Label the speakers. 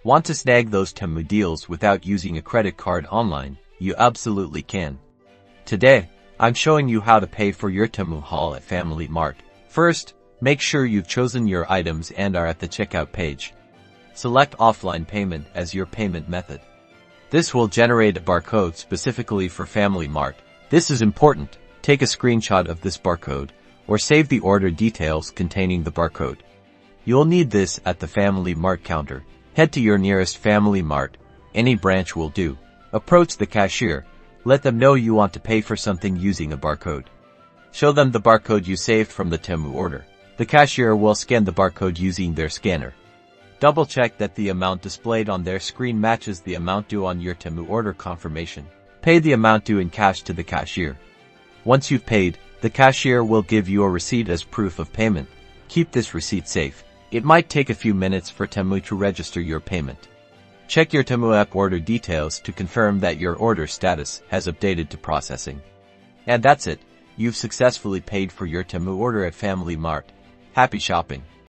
Speaker 1: Want to snag those Temu deals without using a credit card online? You absolutely can. Today, I'm showing you how to pay for your Temu haul at Family Mart. First, make sure you've chosen your items and are at the checkout page. Select offline payment as your payment method. This will generate a barcode specifically for Family Mart. This is important. Take a screenshot of this barcode, or save the order details containing the barcode. You'll need this at the Family Mart counter. Head to your nearest Family Mart. Any branch will do. Approach the cashier. Let them know you want to pay for something using a barcode. Show them the barcode you saved from the Temu order. The cashier will scan the barcode using their scanner. Double-check that the amount displayed on their screen matches the amount due on your Temu order confirmation. Pay the amount due in cash to the cashier. Once you've paid, the cashier will give you a receipt as proof of payment. Keep this receipt safe. It might take a few minutes for Temu to register your payment. Check your Temu app order details to confirm that your order status has updated to processing. And that's it. You've successfully paid for your Temu order at Family Mart. Happy shopping!